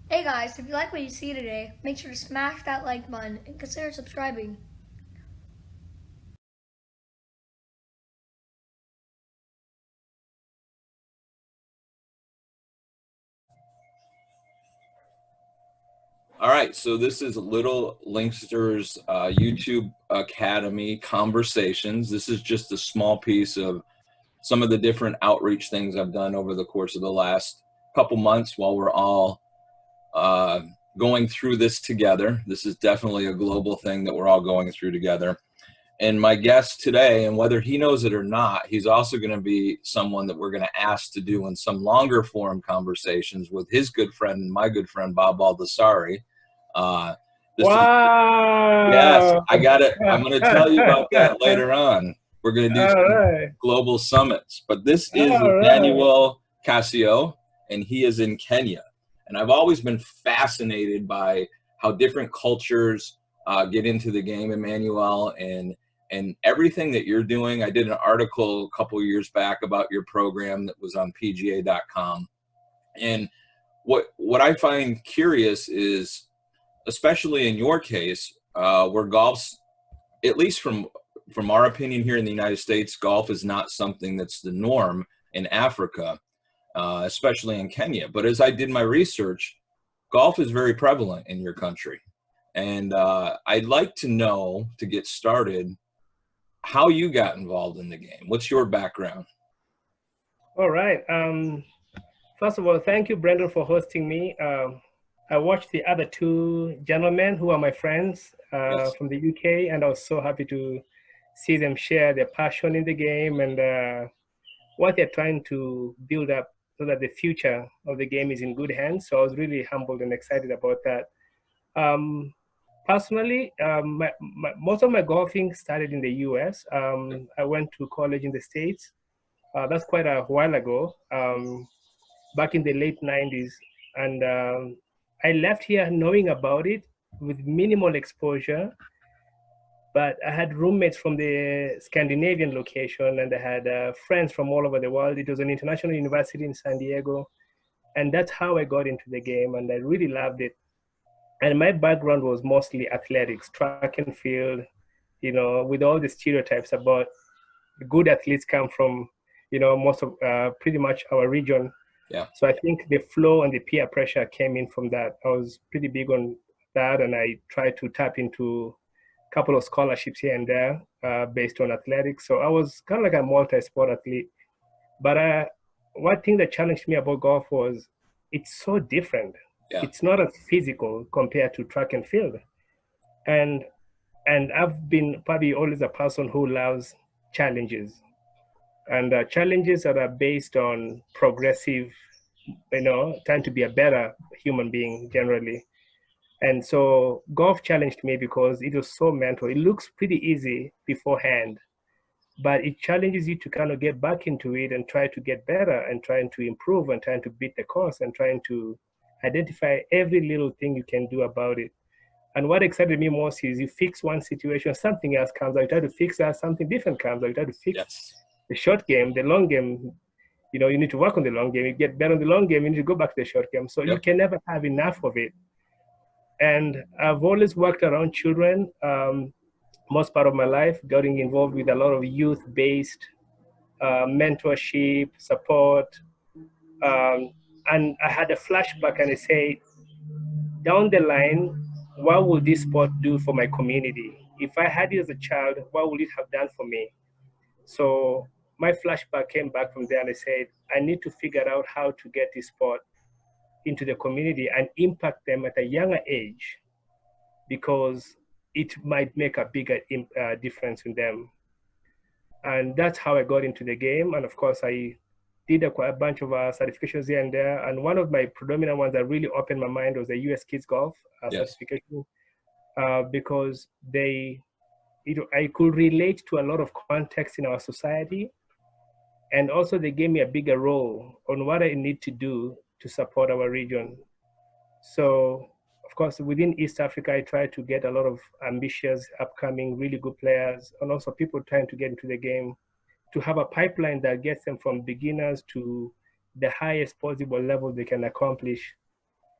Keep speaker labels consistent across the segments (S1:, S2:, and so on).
S1: Hey guys, if you like what you see today, make sure to smash that like button and consider subscribing.
S2: All right, so this is Little Linksters YouTube Academy Conversations. This is just a small piece of some of the different outreach things I've done over the course of the last couple months while we're all uh, going through this together. This is definitely a global thing that we're all going through together. And my guest today, and whether he knows it or not, he's also going to be someone that we're going to ask to do in some longer form conversations with his good friend and my good friend, Bob Baldessari. Uh, this is, yes,
S3: Wow.
S2: I got it. I'm going to tell you about that later on. We're going to do
S3: All
S2: some
S3: right.
S2: global summits, but this is
S3: All right.
S2: Emanuel Kasio, and he is in Kenya. And I've always been fascinated by how different cultures get into the game, Emmanuel, and everything that you're doing. I did an article a couple of years back about your program that was on PGA.com. And what I find curious is, especially in your case, where golf's, at least from our opinion here in the United States, golf is not something that's the norm in Africa, especially in Kenya. But as I did my research, golf is very prevalent in your country. And I'd like to know, to get started, how you got involved in the game. What's your background?
S3: All right. First of all, thank you, Brendan, for hosting me. I watched the other two gentlemen who are my friends
S2: Yes.
S3: from the UK, and I was so happy to see them share their passion in the game and what they're trying to build up so that the future of the game is in good hands. So I was really humbled and excited about that. Um, Personally, most of my golfing started in the US. I went to college in the States. That's quite a while ago, back in the late 90s. And I left here knowing about it with minimal exposure. But I had roommates from the Scandinavian location, and I had friends from all over the world. It was an international university in San Diego. And that's how I got into the game, and I really loved it. And my background was mostly athletics, track and field, with all the stereotypes about good athletes come from, most of pretty much our region.
S2: Yeah.
S3: So I think the flow and the peer pressure came in from that. I was pretty big on that, and I tried to tap into a couple of scholarships here and there based on athletics. So I was kind of like a multi-sport athlete. But one thing that challenged me about golf was it's so different.
S2: Yeah.
S3: It's not as physical compared to track and field. And and I've been probably always a person who loves challenges and challenges that are based on progressive, trying to be a better human being generally. And so golf challenged me because it was so mental. It looks pretty easy beforehand, but it challenges you to kind of get back into it and try to get better and trying to improve and trying to beat the course and trying to identify every little thing you can do about it. And what excited me most is you fix one situation, something else comes out, you try to fix that, something different comes out, you try to fix
S2: Yes.
S3: the short game, the long game, you need to work on the long game, you get better on the long game, you need to go back to the short game. So you
S2: Yep.
S3: can never have enough of it. And I've always worked around children. Most part of my life, getting involved with a lot of youth-based mentorship, support. Um, and I had a flashback and I say, down the line, what will this sport do for my community? If I had it as a child, what would it have done for me? So my flashback came back from there and I said, I need to figure out how to get this sport into the community and impact them at a younger age because it might make a bigger difference in them. And that's how I got into the game. And of course, I did quite a bunch of certifications here and there. And one of my predominant ones that really opened my mind was the US Kids Golf
S2: Yes.
S3: certification because I could relate to a lot of context in our society. And also, they gave me a bigger role on what I need to do to support our region. So, of course, within East Africa, I try to get a lot of ambitious, upcoming, really good players, and also people trying to get into the game to have a pipeline that gets them from beginners to the highest possible level they can accomplish.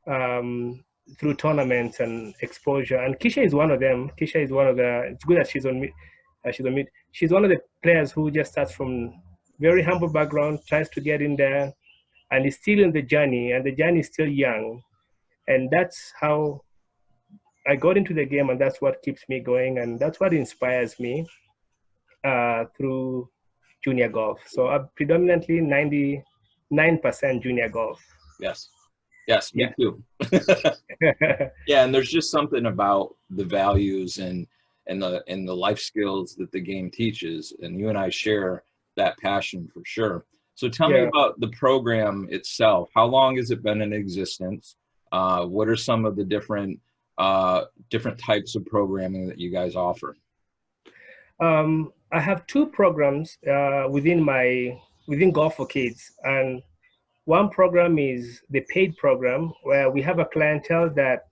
S3: through tournaments and exposure. And Kisha is one of them. Kisha is one of the. It's good that she's on. She's on. She's one of the players who just starts from very humble background, tries to get in there, and is still in the journey. And the journey is still young, and that's how I got into the game, and that's what keeps me going, and that's what inspires me through junior golf. So I'm predominantly 99% junior golf.
S2: Yes. Yes, me
S3: Yeah.
S2: too. Yeah, and there's just something about the values and the life skills that the game teaches, and you and I share that passion for sure. So tell me about the program itself. How long has it been in existence? What are some of the different types of programming that you guys offer?
S3: I have two programs within Golf for Kids, and one program is the paid program where we have a clientele that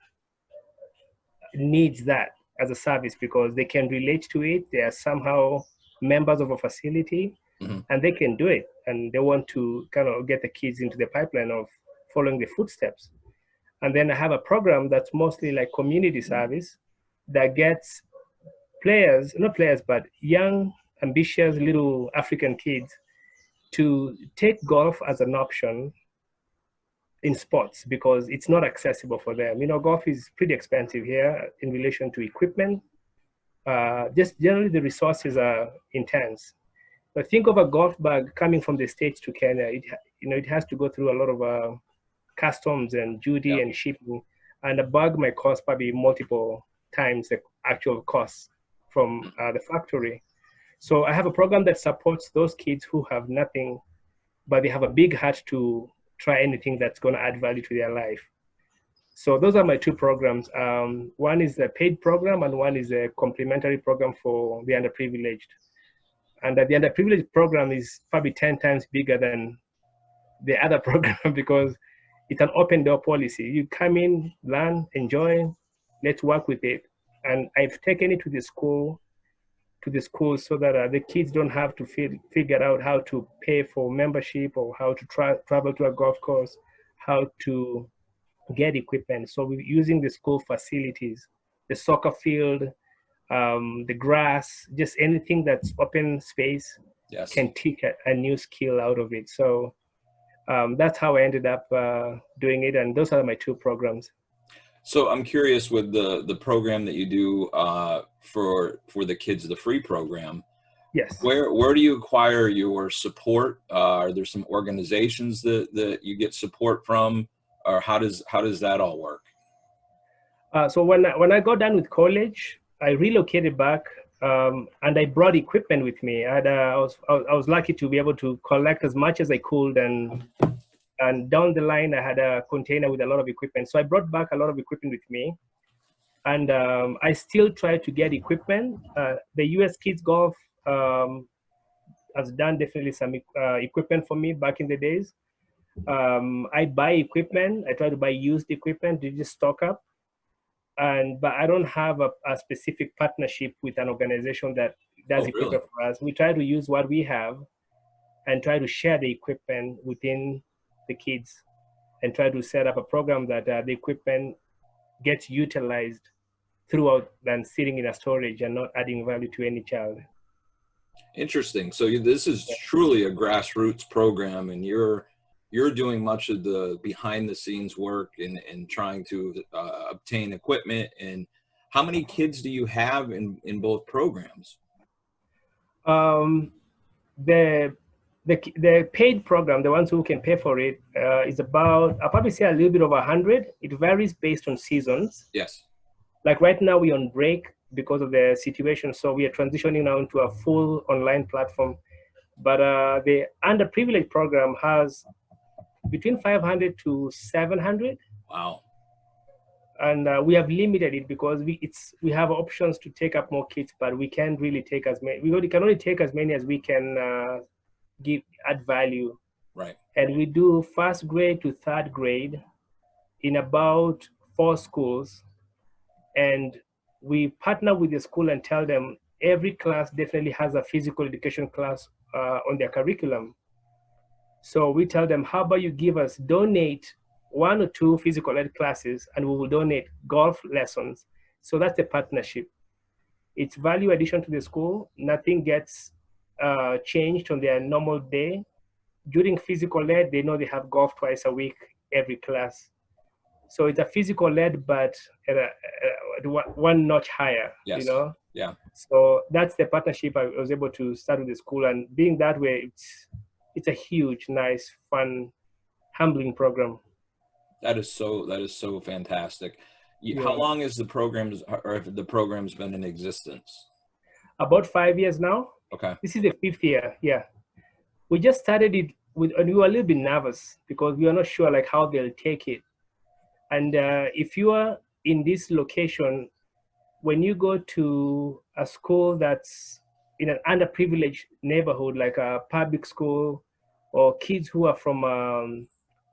S3: needs that as a service because they can relate to it. They are somehow members of a facility, and they can do it, and they want to kind of get the kids into the pipeline of following the footsteps. And then I have a program that's mostly like community service that gets not players, but young, ambitious little African kids to take golf as an option in sports because it's not accessible for them. You know, golf is pretty expensive here in relation to equipment. Just generally the resources are intense. But think of a golf bag coming from the States to Kenya. It has to go through a lot of customs and duty and shipping, and a bag might cost probably multiple times the actual cost from the factory. So I have a program that supports those kids who have nothing, but they have a big heart to try anything that's going to add value to their life. So those are my two programs. One is a paid program and one is a complementary program for the underprivileged. And the underprivileged program is probably 10 times bigger than the other program because it's an open door policy. You come in, learn, enjoy, let's work with it. And I've taken it to the school so that the kids don't have to figure out how to pay for membership or how to travel to a golf course, how to get equipment. So we're using the school facilities, the soccer field, the grass, just anything that's open space can teach a new skill out of it. So that's how I ended up doing it. And those are my two programs.
S2: So I'm curious with the program that you do for the kids, the free program.
S3: Yes.
S2: Where do you acquire your support? Are there some organizations that you get support from, or how does that all work?
S3: So when I got done with college, I relocated back and I brought equipment with me. I was lucky to be able to collect as much as I could, and down the line, I had a container with a lot of equipment. So I brought back a lot of equipment with me. And I still try to get equipment. The US Kids Golf has done definitely some equipment for me back in the days. I buy equipment. I try to buy used equipment to just stock up. But I don't have a specific partnership with an organization that does equipment for us. We try to use what we have and try to share the equipment within the kids and try to set up a program that the equipment gets utilized throughout than sitting in a storage and not adding value to any child.
S2: Interesting. So this is truly a grassroots program, and you're doing much of the behind the scenes work and trying to obtain equipment. And how many kids do you have in both programs?
S3: The paid program, the ones who can pay for it, is about, I'll probably say a little bit over 100. It varies based on seasons.
S2: Yes.
S3: Like right now we're on break because of the situation. So we are transitioning now into a full online platform. But the underprivileged program has between 500 to 700.
S2: Wow.
S3: And we have limited it because we have options to take up more kids, but we can't really take as many. We can only take as many as we can add value.
S2: Right.
S3: And we do first grade to third grade in about 4 schools. And we partner with the school and tell them every class definitely has a physical education class on their curriculum. So we tell them, how about you donate 1 or 2 physical ed classes, and we will donate golf lessons. So that's a partnership. It's value addition to the school. Nothing gets changed on their normal day. During physical ed, they know they have golf twice a week, every class. So it's a physical ed, but at one notch higher,
S2: Yes.
S3: you know?
S2: Yeah.
S3: So that's the partnership I was able to start with the school. And being that way, it's a huge, nice, fun, humbling program.
S2: That is so fantastic.
S3: Yeah.
S2: How long has the programs, or if the program's been in existence?
S3: About 5 years now.
S2: Okay.
S3: This is the 5th year. Yeah. We just started it and we were a little bit nervous because we are not sure like how they'll take it. And if you are in this location, when you go to a school that's in an underprivileged neighborhood, like a public school, or kids who are from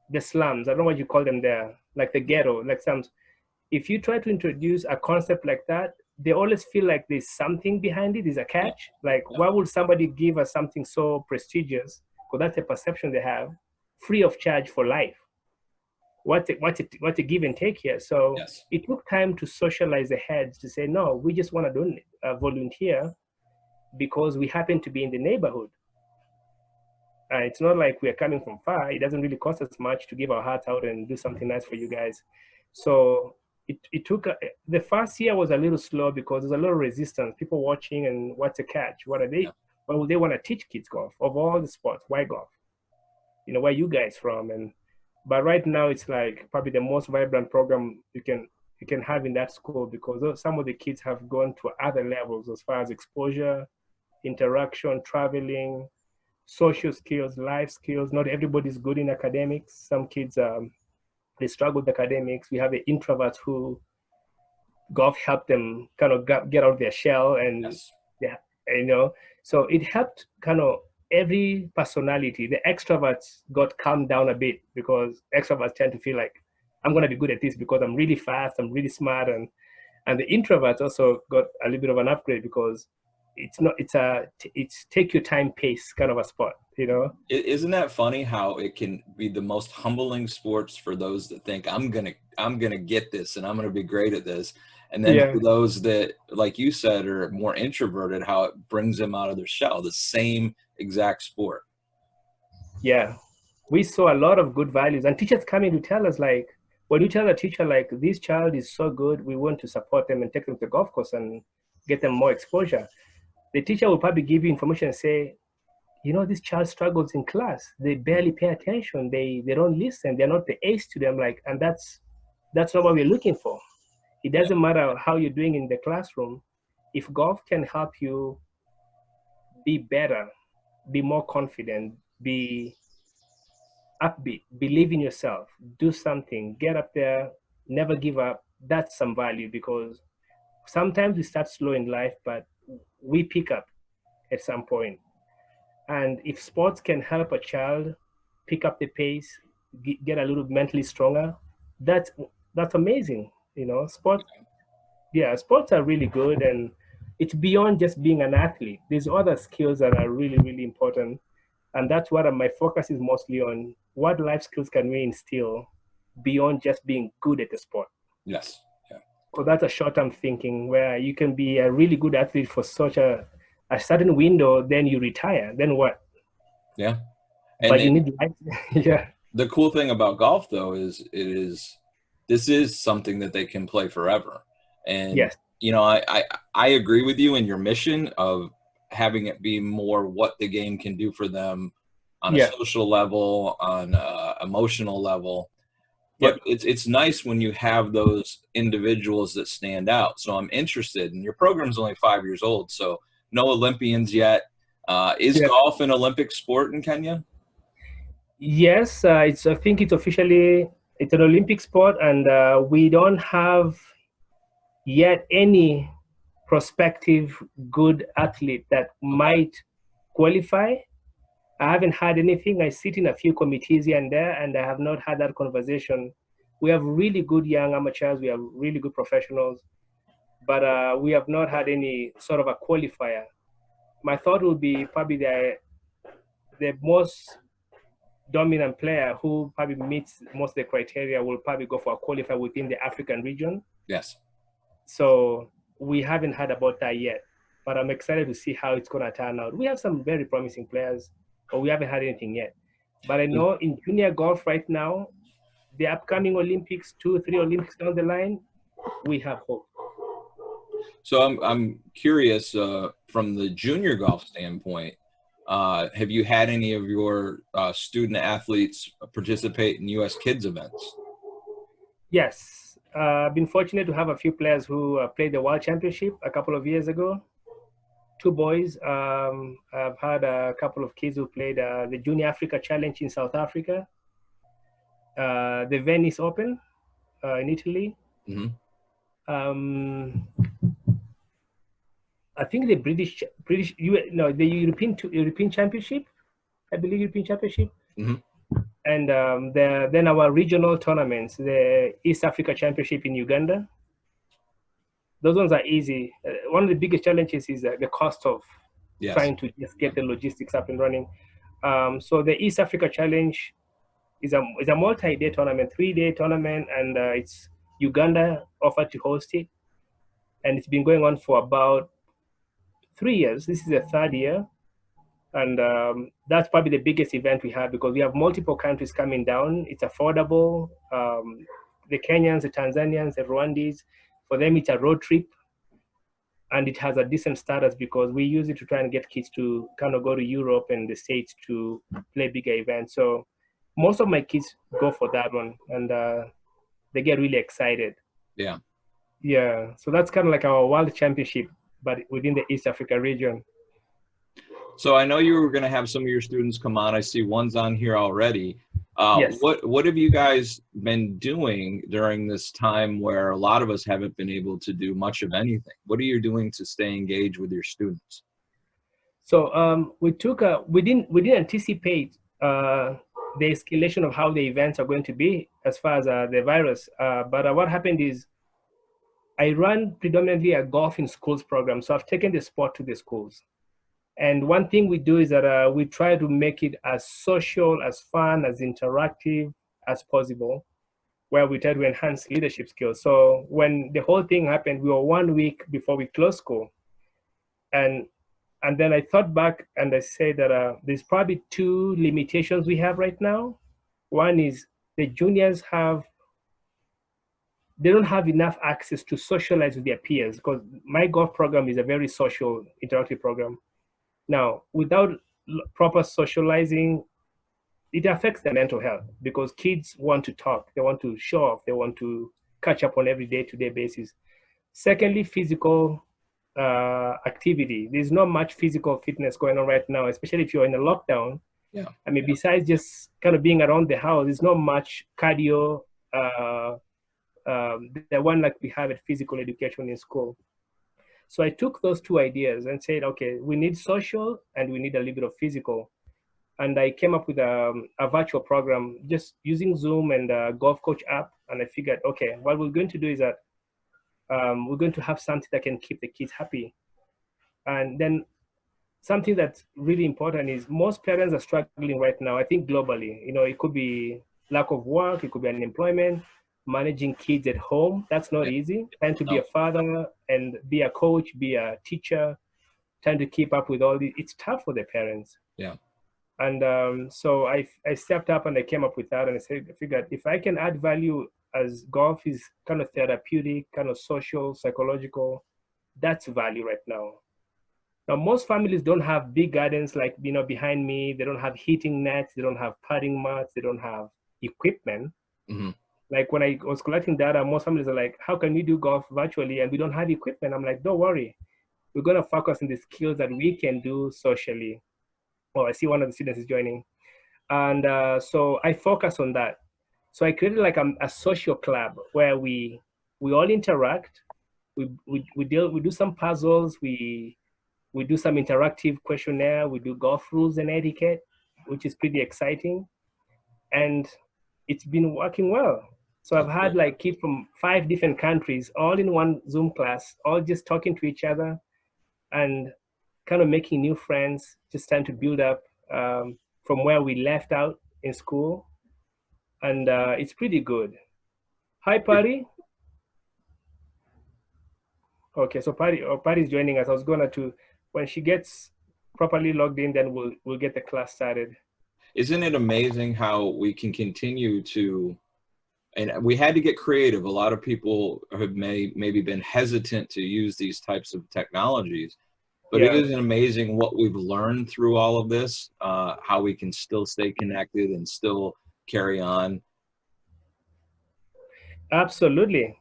S3: the slums, I don't know what you call them there, like the ghetto, like some, if you try to introduce a concept like that, they always feel like there's something behind it, there's a catch. Like, why would somebody give us something so prestigious? Because that's a perception they have, free of charge for life. What's a give and take here? So
S2: Yes.
S3: it took time to socialize the heads to say, no, we just want to volunteer because we happen to be in the neighborhood. It's not like we're coming from far. It doesn't really cost us much to give our hearts out and do something nice for you guys. So it took, the first year was a little slow because there's a lot of resistance, people watching and what's a catch? What are they?
S2: Yeah.
S3: Well, they want to teach kids golf. Of all the sports, why golf? You know, where you guys from? But right now it's like probably the most vibrant program you can have in that school because some of the kids have gone to other levels as far as exposure, interaction, traveling, social skills, life skills. Not everybody's good in academics. Some kids, they struggle with academics. We have the introverts who golf helped them kind of get out of their shell and
S2: Yes.
S3: yeah, you know, so it helped kind of every personality. The extroverts got calmed down a bit because extroverts tend to feel like I'm going to be good at this because I'm really fast, I'm really smart. And the introverts also got a little bit of an upgrade because it's take your time pace kind of a sport, you know?
S2: Isn't that funny how it can be the most humbling sports for those that think I'm gonna get this and I'm gonna be great at this, and then for those that, like you said, are more introverted, how it brings them out of their shell. The same exact sport.
S3: Yeah, we saw a lot of good values, and teachers coming to tell us like, when you tell a teacher like this child is so good, we want to support them and take them to the golf course and get them more exposure. The teacher will probably give you information and say, you know, this child struggles in class. They barely pay attention. They don't listen. They're not the ace to them. Like, and that's not what we're looking for. It doesn't matter how you're doing in the classroom. If golf can help you be better, be more confident, be upbeat, believe in yourself, do something, get up there, never give up, that's some value because sometimes we start slow in life, but we pick up at some point. And if sports can help a child pick up the pace, get a little mentally stronger, that's amazing. You know, sports are really good, and it's beyond just being an athlete. There's other skills that are really, really important. And that's what my focus is mostly on. What life skills can we instill beyond just being good at the sport?
S2: Yes. Yeah.
S3: So that's a short-term thinking where you can be a really good athlete for such a certain window, then you retire. Then what?
S2: Yeah.
S3: But you need life. Yeah.
S2: The cool thing about golf, though, is this is something that they can play forever. And
S3: yes,
S2: you know, I agree with you in your mission of having it be more what the game can do for them on a social level, on a emotional level. But it's nice when you have those individuals that stand out. So I'm interested, and your program's only 5 years old, so no Olympians yet. Is golf an Olympic sport in Kenya?
S3: Yes, I think it's officially an Olympic sport, and we don't have yet any prospective good athlete that might qualify. I haven't had anything. I sit in a few committees here and there, and I have not had that conversation. We have really good young amateurs. We have really good professionals, but we have not had any sort of a qualifier. My thought would be probably the dominant player who probably meets most of the criteria will probably go for a qualifier within the African region.
S2: Yes.
S3: So we haven't heard about that yet, but I'm excited to see how it's going to turn out. We have some very promising players, but we haven't had anything yet. But I know in junior golf right now, the upcoming Olympics, 2 or 3 Olympics down the line, we have hope.
S2: So I'm curious from the junior golf standpoint. Have you had any of your student athletes participate in U.S. Kids events?
S3: Yes, I've been fortunate to have a few players who played the World Championship a couple of years ago. 2 boys. I've had a couple of kids who played the Junior Africa Challenge in South Africa, the Venice Open in Italy.
S2: Mm-hmm.
S3: I think the the European Championship, I believe European Championship.
S2: Mm-hmm.
S3: And then our regional tournaments, the East Africa Championship in Uganda. Those ones are easy. One of the biggest challenges is the cost of trying to just get the logistics up and running. So the East Africa Challenge is a multi-day tournament, 3-day tournament, and it's Uganda offered to host it. And it's been going on for about 3 years. This is the 3rd year. And that's probably the biggest event we have because we have multiple countries coming down. It's affordable. The Kenyans, the Tanzanians, the Rwandese, for them it's a road trip. And it has a decent status because we use it to try and get kids to kind of go to Europe and the States to play bigger events. So most of my kids go for that one and they get really excited.
S2: Yeah.
S3: Yeah. So that's kind of like our world championship, but within the East Africa region.
S2: So I know you were going to have some of your students come on. I see one's on here already.
S3: Yes.
S2: What have you guys been doing during this time where a lot of us haven't been able to do much of anything? What are you doing to stay engaged with your students?
S3: So we didn't anticipate the escalation of how the events are going to be as far as the virus. But what happened is I run predominantly a golf in schools program. So I've taken the sport to the schools. And one thing we do is that we try to make it as social, as fun, as interactive as possible, where we try to enhance leadership skills. So when the whole thing happened, we were 1 week before we closed school. And then I thought back and I said that there's probably 2 limitations we have right now. One is the juniors they don't have enough access to socialize with their peers because my golf program is a very social, interactive program. Now, without proper socializing, it affects their mental health because kids want to talk, they want to show off, they want to catch up on every day-to-day basis. Secondly, physical activity. There's not much physical fitness going on right now, especially if you're in a lockdown.
S2: Yeah.
S3: I mean, besides just kind of being around the house, there's not much cardio, the one like we have at physical education in school. So I took those 2 ideas and said, okay, we need social and we need a little bit of physical. And I came up with a virtual program just using Zoom and a Golf Coach app. And I figured, okay, what we're going to do is that we're going to have something that can keep the kids happy. And then something that's really important is most parents are struggling right now, I think globally. You know, it could be lack of work, it could be unemployment, managing kids at home. That's not easy. Trying to be a father and be a coach, be a teacher, trying to keep up with all this. It's tough for the parents.
S2: Yeah.
S3: And so I stepped up and I came up with that and I figured if I can add value as golf is kind of therapeutic, kind of social, psychological, that's value right now. Now, most families don't have big gardens like, you know, behind me. They don't have heating nets. They don't have putting mats. They don't have equipment.
S2: Mm-hmm.
S3: Like when I was collecting data, most families are like, how can we do golf virtually and we don't have equipment? I'm like, don't worry. We're going to focus on the skills that we can do socially. Oh, I see one of the students is joining. And so I focus on that. So I created like a social club where we all interact. We do some puzzles. We do some interactive questionnaire. We do golf rules and etiquette, which is pretty exciting. And it's been working well. So I've had like kids from 5 different countries, all in one Zoom class, all just talking to each other and kind of making new friends, just trying to build up from where we left out in school, and it's pretty good. Hi, Patty. Okay, so Patty's joining us. I was gonna to, when she gets properly logged in, then we'll get the class started.
S2: Isn't it amazing how we can continue to, and we had to get creative. A lot of people have maybe been hesitant to use these types of technologies, but it
S3: Yeah.
S2: is amazing what we've learned through all of this, how we can still stay connected and still carry on.
S3: Absolutely.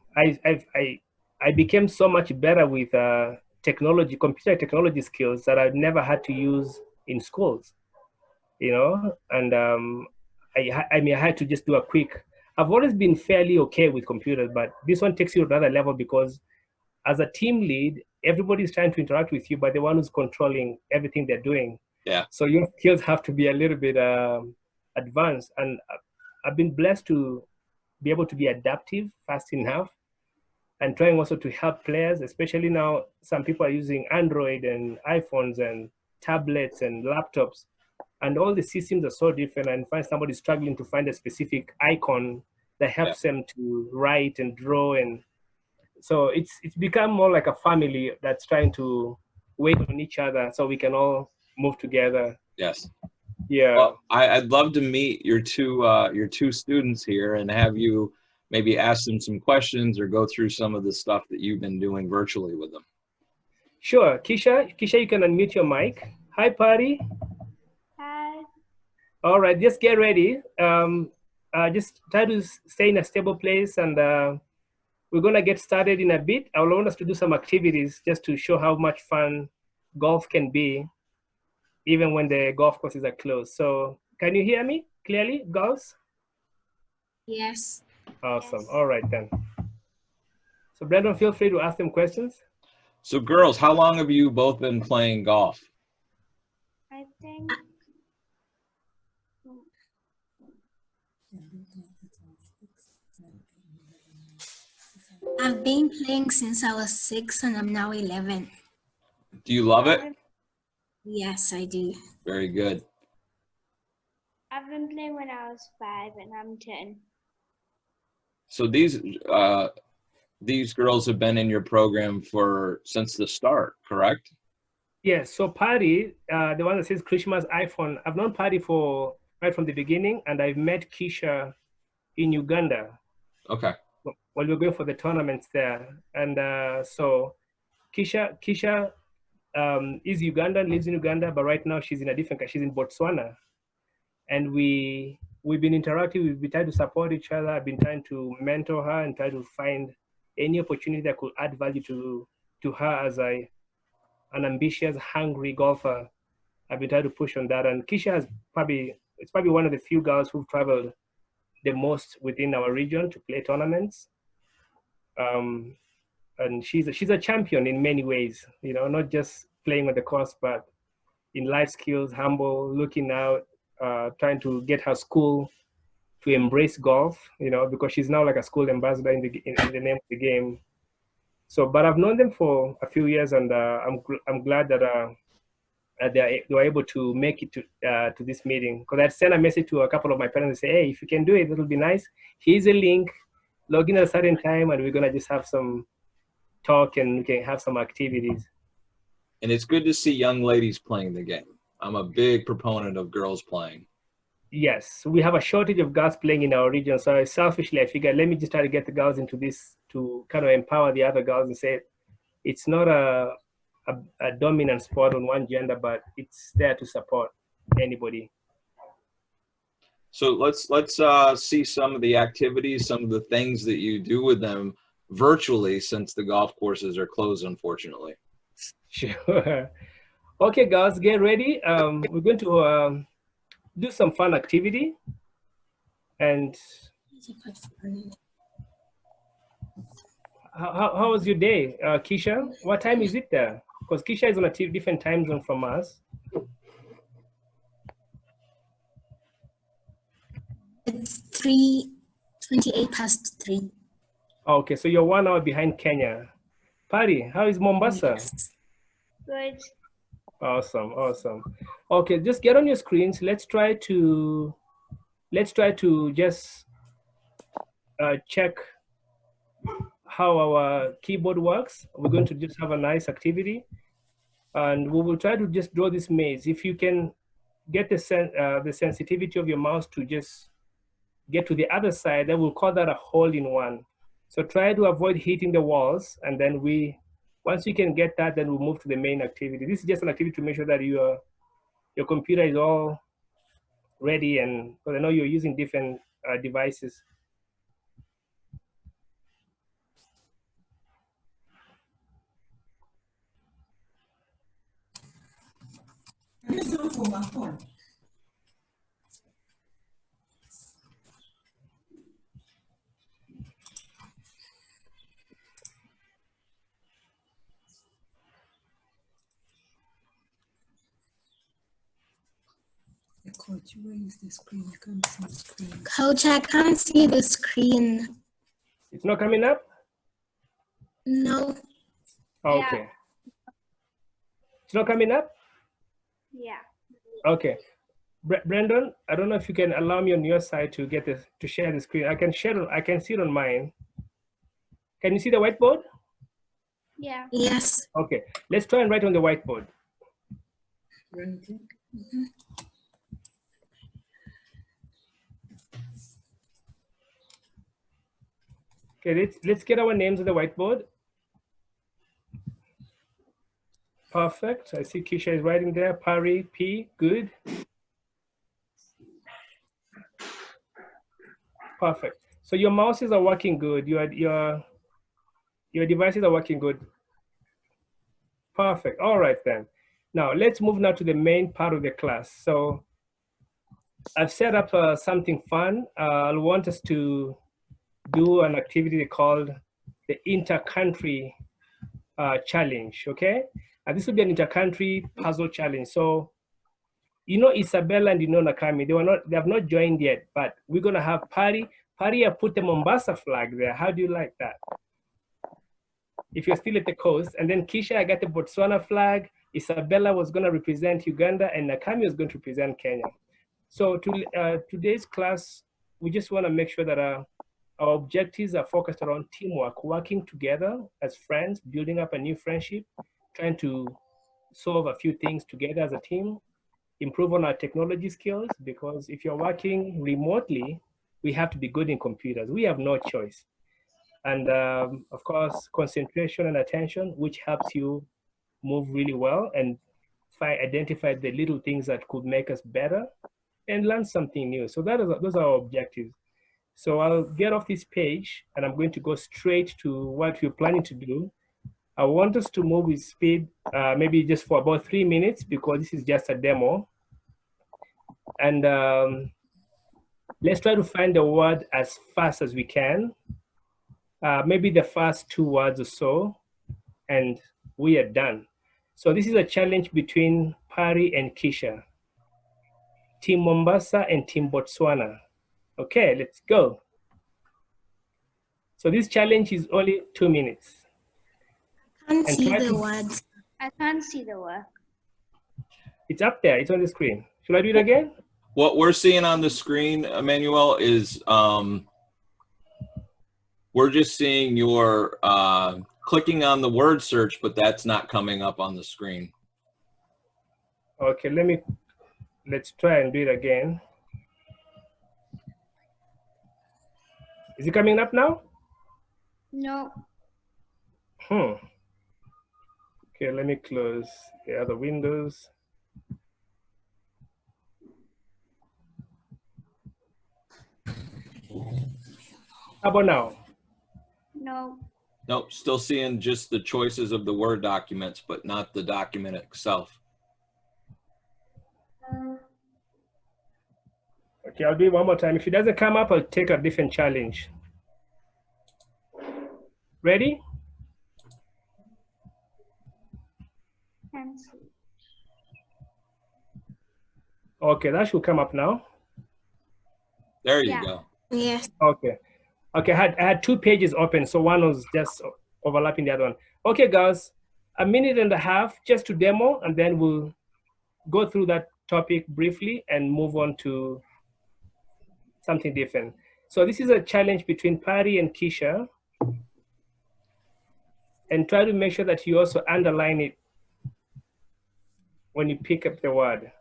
S3: I became so much better with technology, computer technology skills that I've never had to use in schools, you know, and I mean, I had to just do a quick, I've always been fairly okay with computers, but this one takes you to another level because as a team lead, everybody's trying to interact with you, but the one who's controlling everything they're doing.
S2: Yeah.
S3: So your skills have to be a little bit advanced, and I've been blessed to be able to be adaptive fast enough, and trying also to help players, especially now some people are using Android and iPhones and tablets and laptops, and all the systems are so different, and find somebody struggling to find a specific icon that helps them to write and draw. And so it's become more like a family that's trying to wait on each other so we can all move together.
S2: Yes.
S3: Yeah.
S2: Well, I'd love to meet your two students here and have you maybe ask them some questions or go through some of the stuff that you've been doing virtually with them.
S3: Sure. Kisha, you can unmute your mic. Hi, Patty.
S4: Hi.
S3: All right, just get ready. Just try to stay in a stable place, and we're gonna get started in a bit. I want us to do some activities just to show how much fun golf can be, even when the golf courses are closed. So can you hear me clearly, girls?
S4: Yes.
S3: Awesome.
S4: Yes.
S3: All right then. So Brandon, feel free to ask them questions.
S2: So girls, how long have you both been playing golf?
S4: I think
S5: I've been playing since I was 6 and I'm now 11.
S2: Do you love it?
S5: Yes, I do.
S2: Very good.
S4: I've been playing when I was 5 and I'm 10.
S2: So these girls have been in your program since the start, correct?
S3: Yes. So Patty, the one that says Christmas iPhone, I've known Patty right from the beginning, and I've met Kisha in Uganda.
S2: Okay.
S3: While we were going for the tournaments there, and so Kisha is Ugandan, lives in Uganda, but right now she's in a different country. She's in Botswana, and we've been interacting. We've been trying to support each other. I've been trying to mentor her and try to find any opportunity that could add value to her as an ambitious, hungry golfer. I've been trying to push on that, and Kisha it's probably one of the few girls who've traveled the most within our region to play tournaments. And she's a champion in many ways, you know, not just playing on the course, but in life skills, humble, looking out, trying to get her school to embrace golf, you know, because she's now like a school ambassador in the name of the game. So, but I've known them for a few years, and I'm glad that they were able to make it to this meeting, because I'd sent a message to a couple of my parents and say, hey, if you can do it, it'll be nice. Here's a link, log in at a certain time, and we're gonna just have some talk and we can have some activities.
S2: And it's good to see young ladies playing the game. I'm a big proponent of girls playing.
S3: Yes, we have a shortage of girls playing in our region. So selfishly, I figured, let me just try to get the girls into this to kind of empower the other girls and say, it's not a dominant sport on one gender, but it's there to support anybody.
S2: So let's see some of the activities, some of the things that you do with them virtually, since the golf courses are closed, unfortunately.
S3: Sure. Okay, guys, get ready. We're going to do some fun activity. And how was your day, Kisha? What time is it there? Because Kisha is on a different time zone from us.
S5: It's 3:28 past 3.
S3: Okay, so you're 1 hour behind Kenya. Patty, how is Mombasa?
S5: Yes.
S4: Good.
S3: Awesome, awesome. Okay, just get on your screens. Let's try to let's try to just check how our keyboard works. We're going to just have a nice activity, and we will try to just draw this maze. If you can get the sensitivity of your mouse to just get to the other side, then we'll call that a hole-in-one. So try to avoid hitting the walls, and then once you can get that, then we'll move to the main activity. This is just an activity to make sure that your computer is all ready, and because I know you're using different devices.
S5: Coach, where is the screen? I can't see the screen. Coach, I can't see the screen.
S3: It's not coming up?
S5: No.
S3: Okay.
S4: Yeah.
S3: It's not coming up?
S4: Yeah.
S3: Okay. Brandon, I don't know if you can allow me on your side to get this, to share the screen. I can see it on mine. Can you see the whiteboard?
S4: Yeah.
S5: Yes.
S3: Okay. Let's try and write on the whiteboard.
S5: Mm-hmm.
S3: Okay, let's get our names on the whiteboard. Perfect. I see Keisha is writing there. Pari, P, good. Perfect. So your mouses are working good. Your devices are working good. Perfect. All right then. Now let's move now to the main part of the class. So I've set up something fun. I want us to do an activity called the inter-country challenge, okay? And this will be an inter-country puzzle challenge. So, you know Isabella and you know Nakami, they have not joined yet, but we're gonna have Pari. Pari, I put the Mombasa flag there. How do you like that? If you're still at the coast, and then Kisha, I got the Botswana flag. Isabella was gonna represent Uganda, and Nakami was going to represent Kenya. So today's class, we just wanna make sure that our objectives are focused around teamwork, working together as friends, building up a new friendship, trying to solve a few things together as a team, improve on our technology skills, because if you're working remotely, we have to be good in computers. We have no choice. And of course, concentration and attention, which helps you move really well and identify the little things that could make us better and learn something new. So those are our objectives. So I'll get off this page and I'm going to go straight to what we're planning to do. I want us to move with speed, maybe just for about 3 minutes, because this is just a demo. And let's try to find the word as fast as we can. Maybe the first 2 words or so, and we are done. So this is a challenge between Pari and Kisha, Team Mombasa and Team Botswana. Okay, let's go. So this challenge is only 2 minutes.
S5: I can't see the words.
S4: I can't see the word.
S3: It's up there, it's on the screen. Should I do it again?
S2: What we're seeing on the screen, Emanuel, is we're just seeing your clicking on the word search, but that's not coming up on the screen.
S3: Okay, let's try and do it again. Is it coming up now?
S4: No.
S3: Okay, let me close the other windows. How about now?
S4: No.
S2: Nope, still seeing just the choices of the Word documents, but not the document itself.
S3: Okay, I'll do it one more time. If it doesn't come up, I'll take a different challenge. Ready?
S4: Can't see.
S3: Okay, that should come up now.
S2: There you
S4: Yeah.
S2: go.
S5: Yes.
S3: Okay. Okay, I had 2 pages open, so one was just overlapping the other one. Okay, guys, 1.5 minutes just to demo, and then we'll go through that topic briefly and move on to something different. So this is a challenge between Patty and Keisha. And try to make sure that you also underline it when you pick up the word.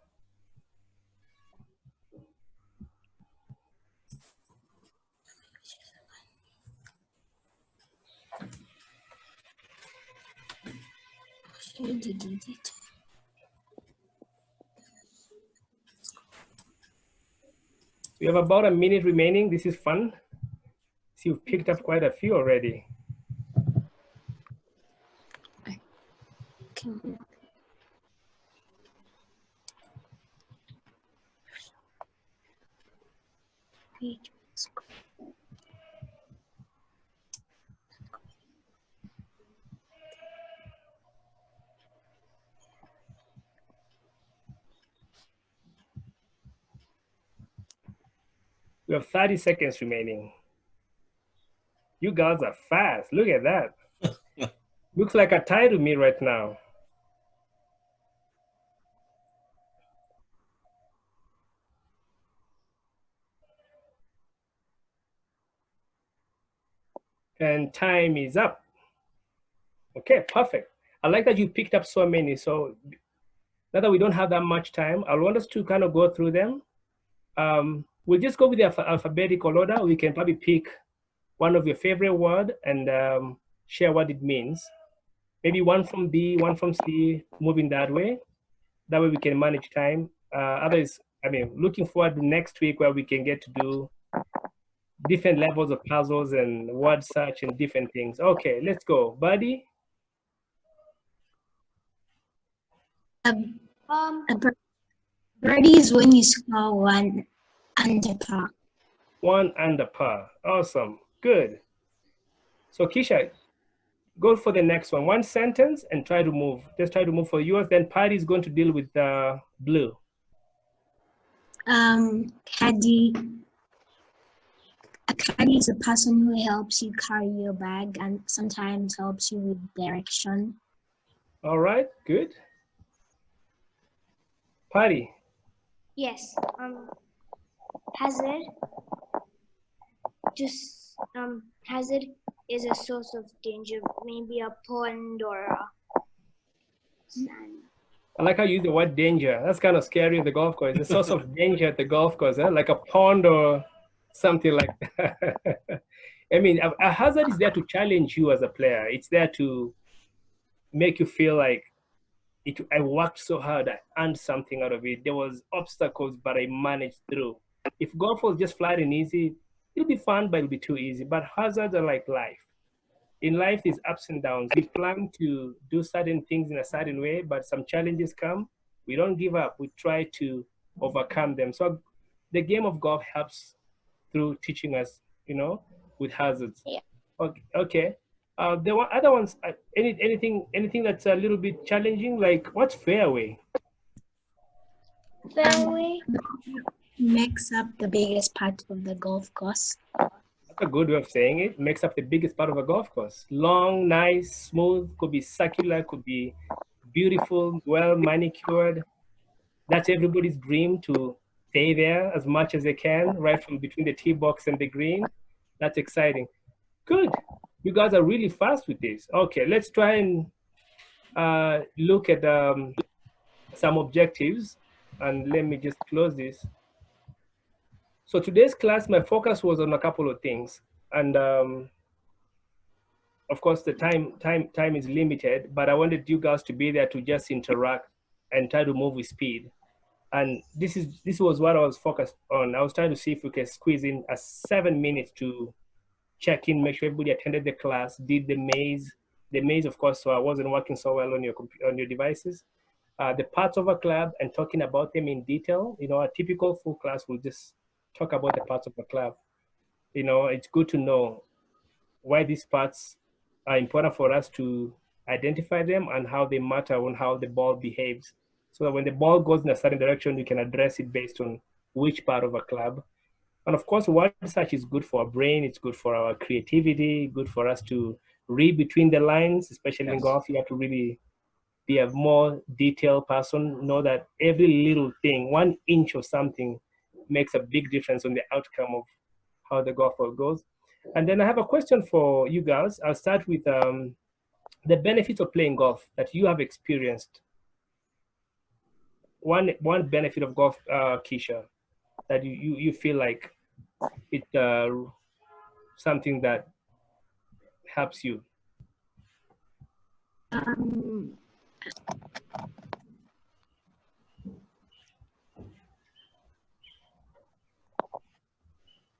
S3: We have about a minute remaining. This is fun. See, you've picked up quite a few already. We have 30 seconds remaining. You guys are fast. Look at that. Looks like a tie to me right now. And time is up. Okay, perfect. I like that you picked up so many. So now that we don't have that much time, I want us to kind of go through them. We'll just go with the alphabetical order. We can probably pick one of your favorite word and share what it means. Maybe one from B, one from C, moving that way. That way we can manage time. Others, I mean, looking forward to next week where we can get to do different levels of puzzles and word search and different things. Okay, let's go. Buddy?
S5: A birdie is when you score one under par.
S3: One under par. Awesome. Good. So Keisha, go for the next one. One sentence and try to move. Just try to move for yours. Then Patty is going to deal with blue.
S5: Caddy. A caddy is a person who helps you carry your bag and sometimes helps you with direction.
S3: All right, good. Patty.
S4: Yes. Hazard. Hazard is a source of danger, maybe a pond or a sand.
S3: I like how you use the word danger. That's kind of scary in the golf course. It's a source of danger at the golf course, huh? Like a pond or something like that. I mean, a hazard is there to challenge you as a player. It's there to make you feel like I worked so hard, I earned something out of it. There was obstacles, but I managed through. If golf was just flat and easy, it'll be fun, but it'll be too easy. But hazards are like life. In life, there's ups and downs. We plan to do certain things in a certain way, but some challenges come. We don't give up. We try to overcome them. So the game of golf helps through teaching us, with hazards.
S4: Yeah.
S3: Okay. There were other ones. Anything that's a little bit challenging, like what's fairway?
S4: Fairway
S5: makes up the biggest part of the golf course.
S3: That's a good way of saying it. Makes up the biggest part of a golf course. Long, nice, smooth, could be circular, could be beautiful, well manicured. That's everybody's dream, to stay there as much as they can, right from between the tee box and the green. That's exciting. Good. You guys are really fast with this. Okay, let's try and look at some objectives. And let me just close this. So today's class, my focus was on a couple of things. And of course, the time is limited, but I wanted you guys to be there to just interact and try to move with speed. And this was what I was focused on. I was trying to see if we can squeeze in 7 minutes to check in, make sure everybody attended the class, did the maze. The maze, of course, wasn't working so well on your devices. The parts of a club and talking about them in detail. A typical full class will just talk about the parts of a club. It's good to know why these parts are important for us to identify them and how they matter on how the ball behaves. So that when the ball goes in a certain direction, you can address it based on which part of a club. And of course, word search is good for our brain. It's good for our creativity, good for us to read between the lines, especially in golf. You have to really be a more detailed person, know that every little thing, 1 inch of something makes a big difference on the outcome of how the golf ball goes. And then I have a question for you guys. I'll start with the benefits of playing golf that you have experienced. One benefit of golf, Keisha, that you feel like it's something that helps you.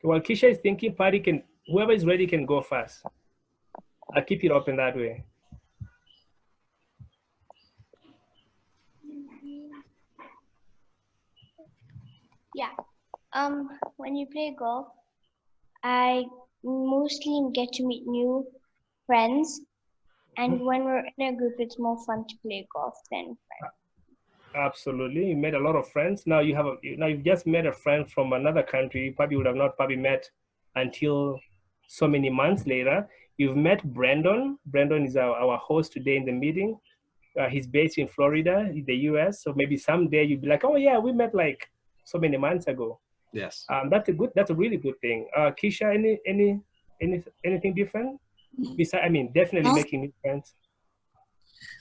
S3: While Keisha is thinking, Patty can, whoever is ready can go first. I'll keep it open that way.
S4: Yeah. When you play golf, I mostly get to meet new friends, and when we're in a group, it's more fun to play golf than friends.
S3: Absolutely, you made a lot of friends. Now you've just met a friend from another country. You probably would have not met until so many months later. You've met Brandon. Brandon is our host today in the meeting. He's based in Florida, in the US. So maybe someday you'll be like, oh yeah, we met like so many months ago.
S2: Yes.
S3: That's a really good thing. Keisha, anything different? Besides, I mean, definitely making new friends.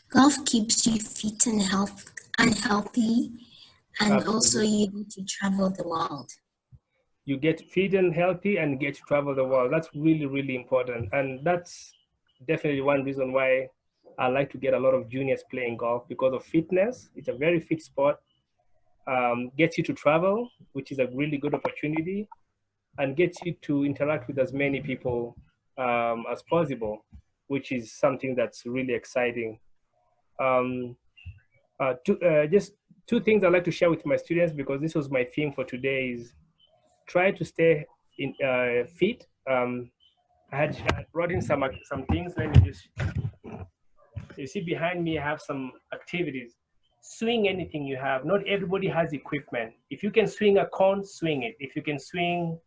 S5: Golf keeps you fit and healthy, and
S3: Absolutely.
S5: also you get to travel the world.
S3: You get fit and healthy and get to travel the world. That's really, really important. And that's definitely one reason why I like to get a lot of juniors playing golf, because of fitness. It's a very fit sport. Gets you to travel, which is a really good opportunity, and gets you to interact with as many people as possible, which is something that's really exciting. Just two things I'd like to share with my students, because this was my theme for today, is try to stay fit. I had brought in some things. Let me just, you see behind me, I have some activities. Swing anything you have. Not everybody has equipment. If you can swing a cone, swing it. If you can swing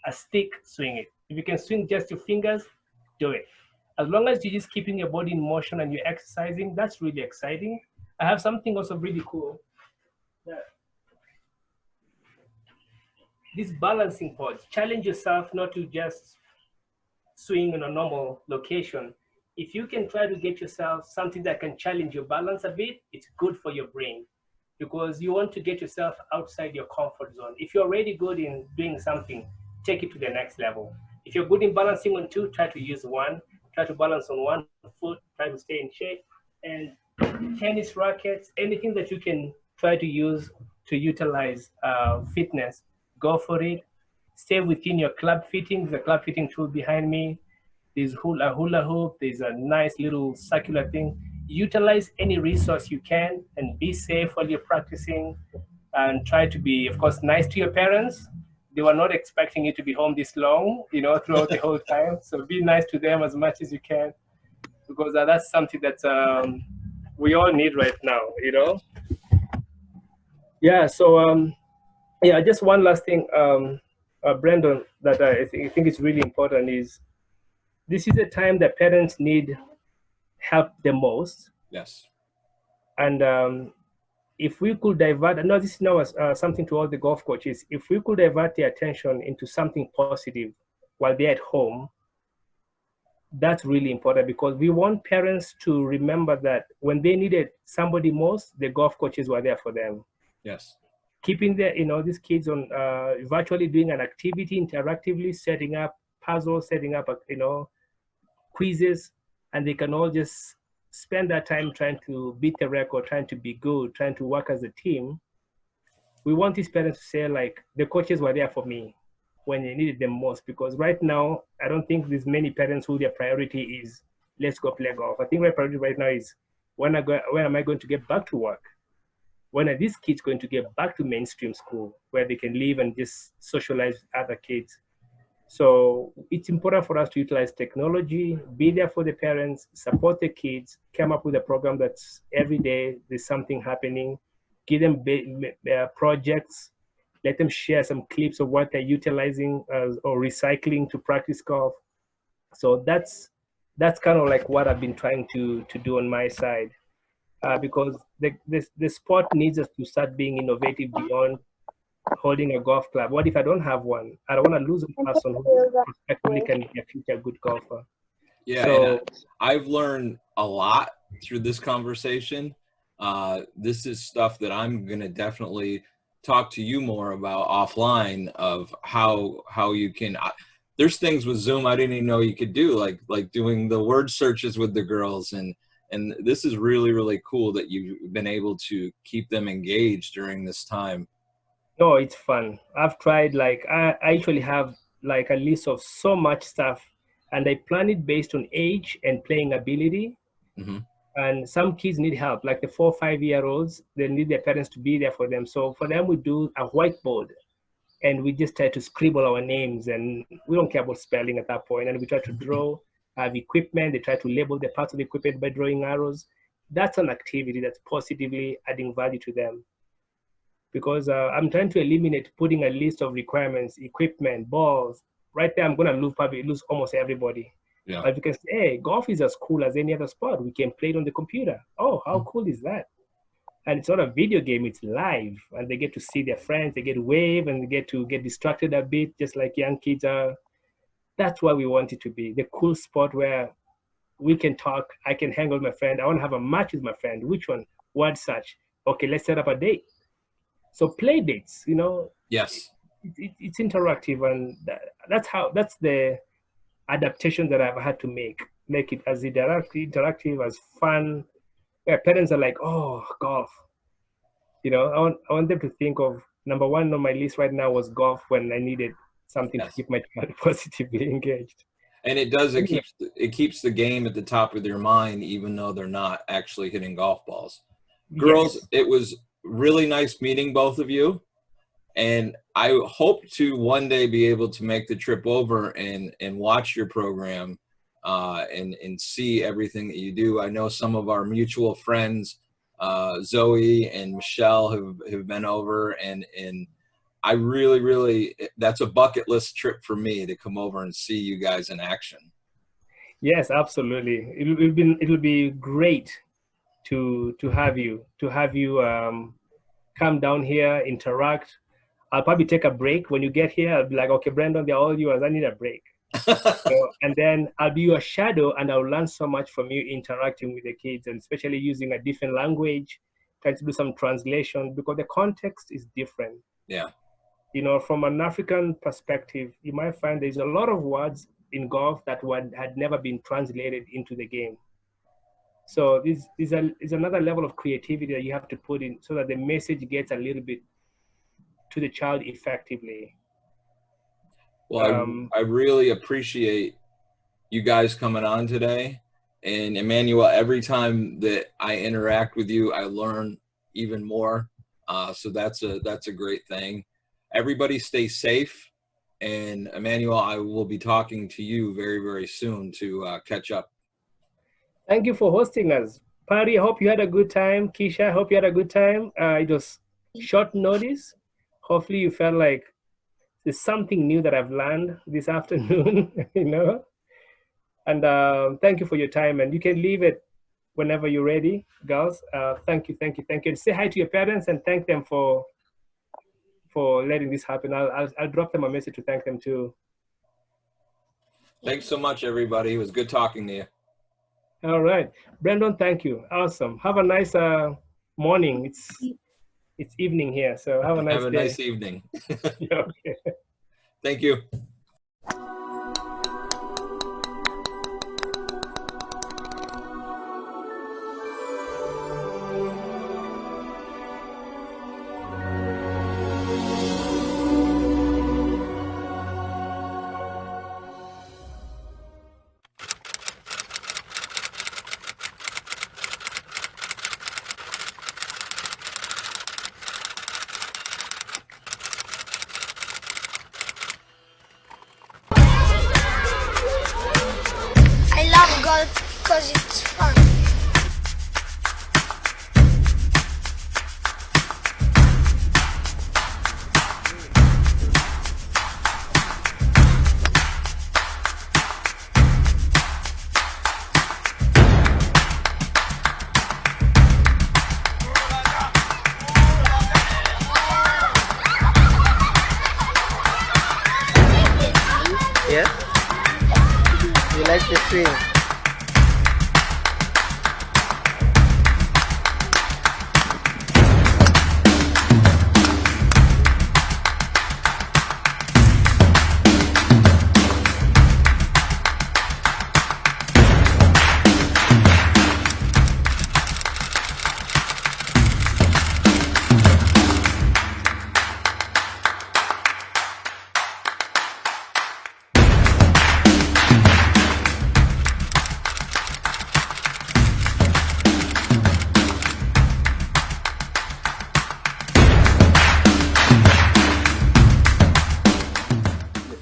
S3: a stick, swing it. If you can swing just your fingers, do it. As long as you're just keeping your body in motion and you're exercising, that's really exciting. I have something also really cool. These balancing pods. Challenge yourself not to just swing in a normal location. If you can try to get yourself something that can challenge your balance a bit, it's good for your brain, because you want to get yourself outside your comfort zone. If you're already good in doing something, take it to the next level. If you're good in balancing on two, try to use one. Try to balance on one foot, try to stay in shape. And tennis rackets, anything that you can try to use to utilize fitness, go for it. Stay within your club fitting. There's a club fitting tool behind me. There's a hula hoop. There's a nice little circular thing. Utilize any resource you can and be safe while you're practicing, and try to be, of course, nice to your parents. They were not expecting you to be home this long, throughout the whole time. So be nice to them as much as you can, because that's something that we all need right now, Yeah, so just one last thing, Brandon, that I think is really important is, this is a time that parents need help the most.
S2: Yes.
S3: And if we could divert, I know this is now something to all the golf coaches, if we could divert their attention into something positive while they're at home, that's really important, because we want parents to remember that when they needed somebody most, the golf coaches were there for them.
S2: Yes.
S3: Keeping these kids on virtually doing an activity interactively, setting up puzzles, setting up quizzes, and they can all just spend that time trying to beat the record, trying to be good, trying to work as a team. We want these parents to say, like, the coaches were there for me when they needed them most, because right now, I don't think there's many parents who their priority is, let's go play golf. I think my priority right now is, when am I going to get back to work? When are these kids going to get back to mainstream school where they can live and just socialize with other kids? So it's important for us to utilize technology, be there for the parents, support the kids, come up with a program that's every day there's something happening, give them projects, let them share some clips of what they're utilizing or recycling to practice golf. So that's kind of like what I've been trying to do on my side, because the sport needs us to start being innovative beyond holding a golf club? What if I don't have one? I don't want to lose a person who prospectively can be a future good golfer.
S2: Yeah,
S3: So,
S2: and I've learned a lot through this conversation. This is stuff that I'm going to definitely talk to you more about offline, of how you can there's things with Zoom I didn't even know you could do, like doing the word searches with the girls, and this is really, really cool that you've been able to keep them engaged during this time.
S3: no, it's fun. I've tried, like, I actually have like a list of so much stuff, and I plan it based on age and playing ability.
S2: Mm-hmm.
S3: And some kids need help, like the 4 or 5 year olds, they need their parents to be there for them. So for them, we do a whiteboard, and we just try to scribble our names, and we don't care about spelling at that point. And we try to draw, have equipment. They try to label the parts of the equipment by drawing arrows. That's an activity that's positively adding value to them. Because I'm trying to eliminate putting a list of requirements, equipment, balls. Right there, I'm going to lose almost everybody.
S2: Yeah.
S3: But you can say, hey, golf is as cool as any other sport. We can play it on the computer. Oh, how cool is that? And it's not a video game, it's live. And they get to see their friends, they get to wave, and they get to get distracted a bit, just like young kids are. That's what we want it to be. The cool sport where we can talk, I can hang out with my friend. I want to have a match with my friend. Which one? What such? Okay, let's set up a date. So play dates, you know.
S2: Yes.
S3: It's interactive, and that's the adaptation that I've had to make it as interactive, as fun, where parents are like, oh, golf. You know, I want them to think of, number one on my list right now was golf, when I needed something to keep my child positively engaged.
S2: And it does, it keeps the game at the top of their mind, even though they're not actually hitting golf balls. Girls, yes. It was really nice meeting both of you. And I hope to one day be able to make the trip over and watch your program and see everything that you do. I know some of our mutual friends, Zoe and Michelle, have been over, and I really, that's a bucket list trip for me, to come over and see you guys in action. Yes, absolutely. It'll be great to have you come down here, interact. I'll probably take a break when you get here. I'll be like, okay, Brandon, they're all yours. I need a break. And then I'll be your shadow, and I'll learn so much from you interacting with the kids, and especially using a different language, trying to do some translation, because the context is different. Yeah. You know, from an African perspective, you might find there's a lot of words in golf that had never been translated into the game. So this is another level of creativity that you have to put in, so that the message gets a little bit to the child effectively. Well, I really appreciate you guys coming on today. And Emanuel, every time that I interact with you, I learn even more. So that's a great thing. Everybody stay safe. And Emanuel, I will be talking to you very, very soon to catch up. Thank you for hosting us. Patty, I hope you had a good time. Keisha, I hope you had a good time. It was short notice. Hopefully you felt like there's something new that I've learned this afternoon, you know? And thank you for your time. And you can leave it whenever you're ready, girls. Thank you. And say hi to your parents and thank them for letting this happen. I'll drop them a message to thank them too. Thanks so much, everybody. It was good talking to you. All right. Brandon, thank you. Awesome. Have a nice morning. It's evening here, so have a nice day. Have a nice evening. Okay. Thank you.
S1: Because it's fun.
S3: the swing.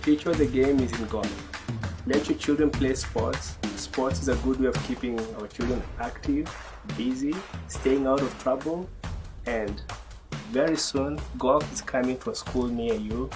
S3: The future of the game is in golf. Let your children play sports. Sports is a good way of keeping our children active, busy, staying out of trouble, and very soon golf is coming to a school near you